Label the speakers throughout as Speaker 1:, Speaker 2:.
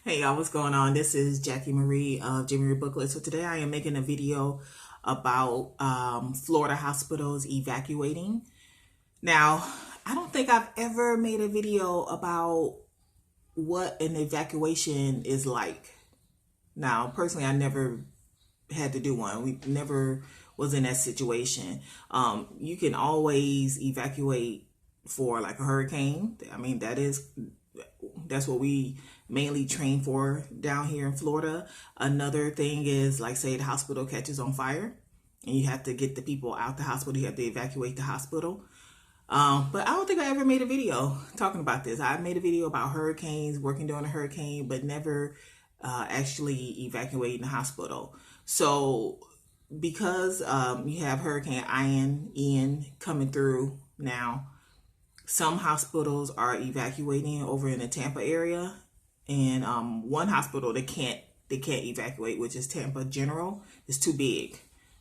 Speaker 1: Hey y'all, what's going on? This is Jackie Marie of Jimmy Marie Booklet. So today I am making a video about Florida hospitals evacuating. Now, I don't think I've ever made a video about what an evacuation is like. Now, personally, I never had to do one. We never was in that situation. You can always evacuate for like a hurricane. I mean, that's what we mainly train for down here in Florida. Another thing is like say the hospital catches on fire and you have to get the people out the hospital. You have to evacuate the hospital. But I don't think I ever made a video talking about this. I made a video about hurricanes, working during a hurricane, but never actually evacuating the hospital. So because you have Hurricane Ian coming through now, some hospitals are evacuating over in the Tampa area, and one hospital they can't evacuate, which is Tampa General. It's too big.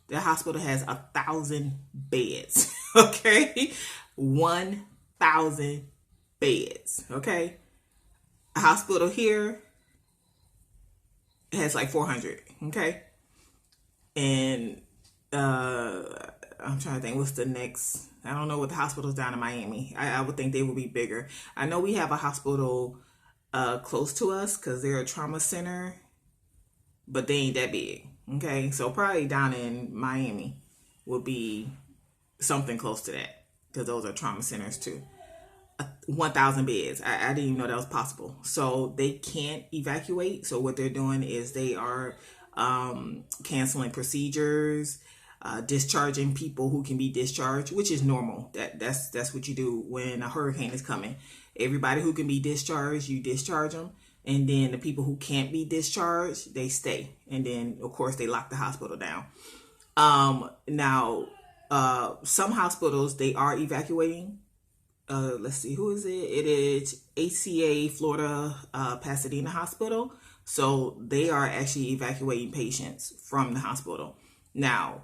Speaker 1: The hospital has 1,000 beds. Okay, 1,000 beds. Okay, a hospital here has like 400. Okay, and I'm trying to think what's the next. I don't know what the hospitals down in Miami. I would think they would be bigger. I know we have a hospital close to us because they're a trauma center, but they ain't that big. Okay, so probably down in Miami would be something close to that because those are trauma centers too. 1,000 beds. I didn't even know that was possible. So they can't evacuate. So what they're doing is they are canceling procedures, discharging people who can be discharged, which is normal. That's what you do when a hurricane is coming. Everybody who can be discharged, you discharge them, and then the people who can't be discharged, they stay, and then of course they lock the hospital down. Now, some hospitals they are evacuating. Let's see, who is it? It is HCA Florida Pasadena Hospital. So they are actually evacuating patients from the hospital. Now,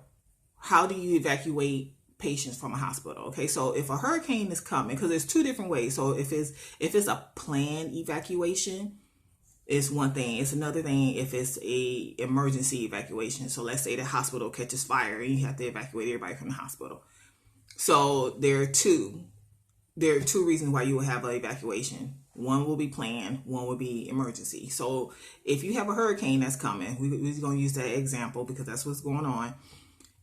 Speaker 1: how do you evacuate patients from a hospital? Okay, so if a hurricane is coming, because there's two different ways. So if it's a planned evacuation, it's one thing. It's another thing if it's a emergency evacuation. So let's say the hospital catches fire and you have to evacuate everybody from the hospital. So there are two reasons why you will have an evacuation. One will be planned, one will be emergency. So if you have a hurricane that's coming, we're going to use that example because that's what's going on.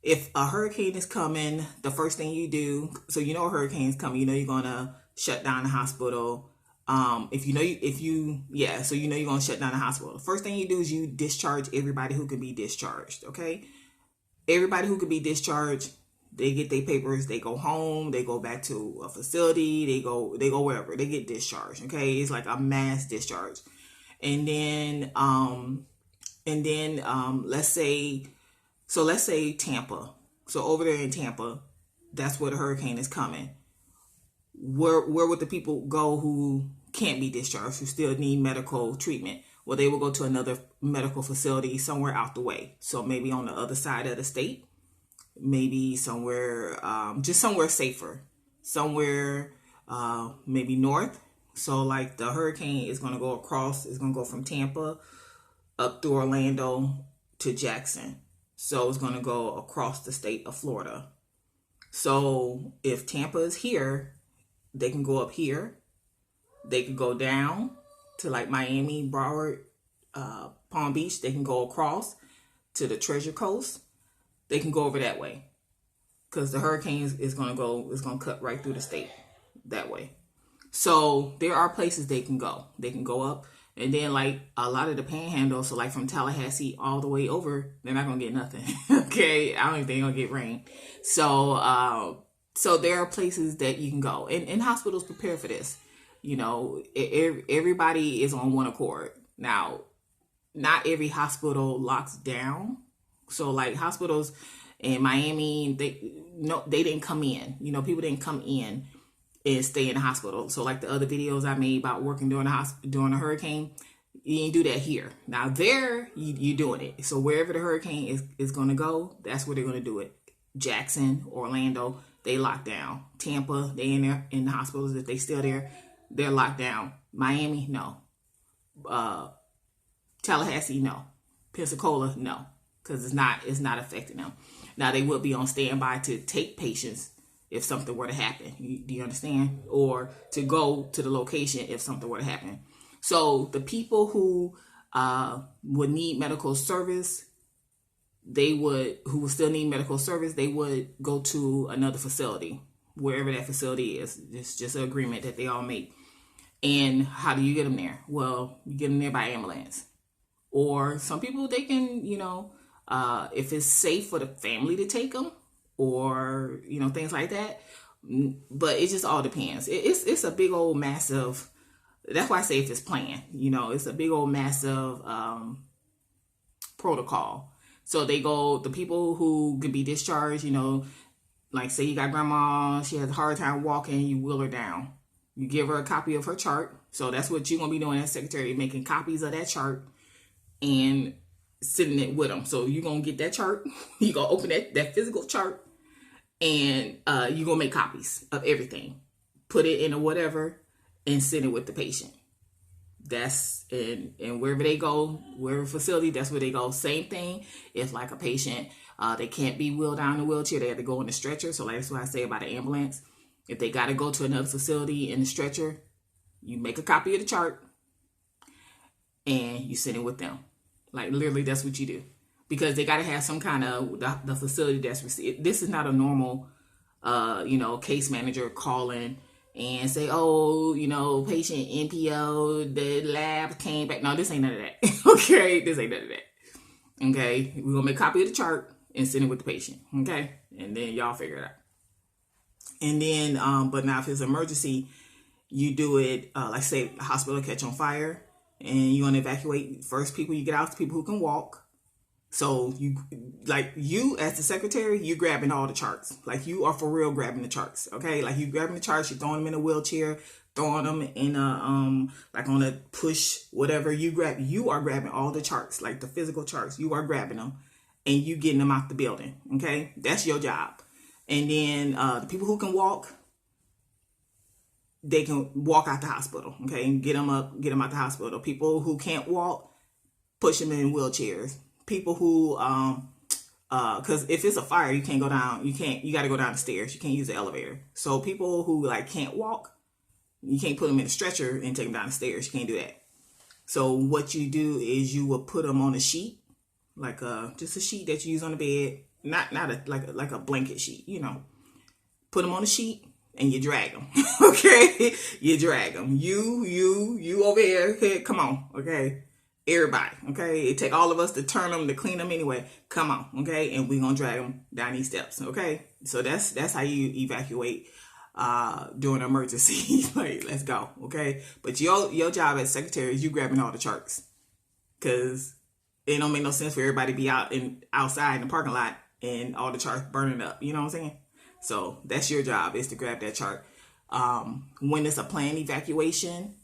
Speaker 1: If a hurricane is coming, the first thing you do, so you know a hurricane is coming, you know you're going to shut down the hospital. So you know you're going to shut down the hospital. The first thing you do is you discharge everybody who can be discharged, okay? Everybody who can be discharged, they get their papers, they go home, they go back to a facility, they go wherever, they get discharged. Okay, it's like a mass discharge. And then let's say Tampa. So over there in Tampa, that's where the hurricane is coming. Where would the people go who can't be discharged, who still need medical treatment? Well, they will go to another medical facility somewhere out the way. So maybe on the other side of the state, maybe somewhere, just somewhere safer, somewhere maybe north. So like the hurricane is going to go across, it's going to go from Tampa up through Orlando to Jackson. So it's going to go across the state of Florida. So if Tampa is here, they can go up here. They can go down to like Miami, Broward, Palm Beach. They can go across to the Treasure Coast. They can go over that way because the hurricane is going to cut right through the state that way. So there are places they can go. They can go up, and then like a lot of the panhandle, so like from Tallahassee all the way over, they're not going to get nothing. Okay, I don't think they're going to get rain. So there are places that you can go, and hospitals prepare for this. You know, everybody is on one accord. Now, not every hospital locks down. So like hospitals in Miami, they didn't come in. You know, people didn't come in and stay in the hospital. So like the other videos I made about working during a hurricane, you didn't do that here. Now there, you're doing it. So wherever the hurricane is going to go, that's where they're going to do it. Jackson, Orlando, they lock down. Tampa, they in there in the hospitals. If they still there, they're locked down. Miami, no. Tallahassee, no. Pensacola, no, because it's not affecting them. Now they will be on standby to take patients if something were to happen. Do you understand? Or to go to the location if something were to happen. So the people who would need medical service, who would still need medical service, they would go to another facility, wherever that facility is. It's just an agreement that they all make. And how do you get them there? Well, you get them there by ambulance. Or some people, they can, if it's safe for the family to take them, or, things like that. But it just all depends. It's a big old massive, that's why I say if it's planned, it's a big old massive protocol. So the people who can be discharged, like say you got grandma, she has a hard time walking, you wheel her down. You give her a copy of her chart. So that's what you're going to be doing as secretary, making copies of that chart and sitting it with them. So you're going to get that chart. You're going to open that physical chart, and you're going to make copies of everything. Put it in a whatever and send it with the patient. That's and wherever they go, wherever facility, that's where they go. Same thing if like a patient, they can't be wheeled down in a wheelchair, they have to go in the stretcher. So that's what I say about the ambulance. If they got to go to another facility in the stretcher, you make a copy of the chart and you send it with them. Like literally, that's what you do, because they got to have some kind of the facility that's received. This is not a normal, case manager calling and say, oh, patient NPO, the lab came back. No, this ain't none of that. Okay, this ain't none of that. Okay, we're gonna make a copy of the chart and send it with the patient. Okay, and then y'all figure it out. And then, but now if it's an emergency, you do it, like say the hospital catch on fire and you want to evacuate. First people you get out to people who can walk. So you as the secretary, you grabbing all the charts. Like you are for real grabbing the charts. Okay. Like you grabbing the charts, you're throwing them in a wheelchair, throwing them in a, like on a push, whatever you are grabbing all the charts, like the physical charts, you are grabbing them and you getting them out the building. Okay. That's your job. And then the people who can walk, they can walk out the hospital, okay, and get them out the hospital. People who can't walk, push them in wheelchairs. People who, because if it's a fire, you can't go down. You got to go down the stairs. You can't use the elevator. So people who can't walk, you can't put them in a stretcher and take them down the stairs. You can't do that. So what you do is you will put them on a sheet, like just a sheet that you use on the bed. Not like a blanket sheet, Put them on a sheet and you drag them, okay? You drag them. You over here. Okay, come on, okay? Everybody, okay? It take all of us to turn them, to clean them anyway. Come on, okay? And we're gonna drag them down these steps, okay? So that's how you evacuate during an emergency. Like, let's go, okay? But your job as secretary is you grabbing all the charts, because it don't make no sense for everybody to be outside in the parking lot and all the charts burning up. You know what I'm saying? So that's your job, is to grab that chart. When it's a planned evacuation,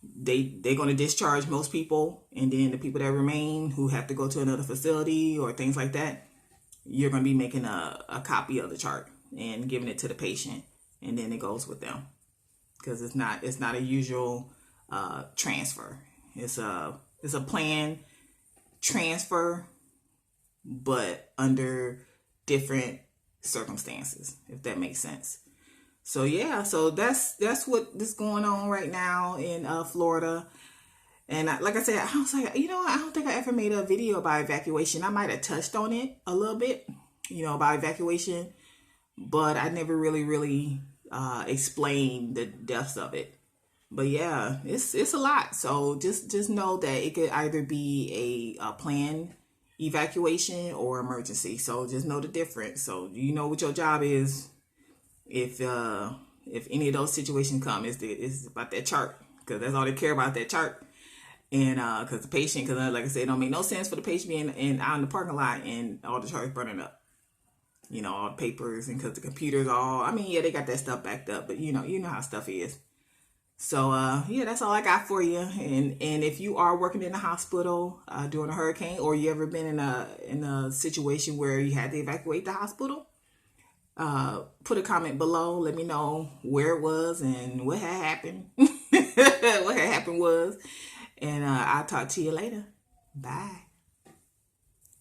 Speaker 1: they're going to discharge most people. And then the people that remain who have to go to another facility or things like that, you're going to be making a copy of the chart and giving it to the patient. And then it goes with them. Because it's not a usual transfer. It's a planned transfer, but under different circumstances, if that makes sense. So yeah, so that's what is going on right now in Florida. And like I said, I was like, I don't think I ever made a video about evacuation. I might have touched on it a little bit, about evacuation, but I never really explained the depths of it. But yeah, it's a lot. So just know that it could either be a planned evacuation or emergency. So just know the difference. So you know what your job is. If any of those situations come, it's about that chart, because that's all they care about, that chart. And because the patient, because like I said, it don't make no sense for the patient being out in the parking lot and all the charts burning up. All the papers, and because the computers they got that stuff backed up, but you know how stuff is. So, yeah, that's all I got for you. And if you are working in a hospital during a hurricane, or you ever been in a situation where you had to evacuate the hospital, put a comment below. Let me know where it was and what had happened. What had happened was. And I'll talk to you later. Bye.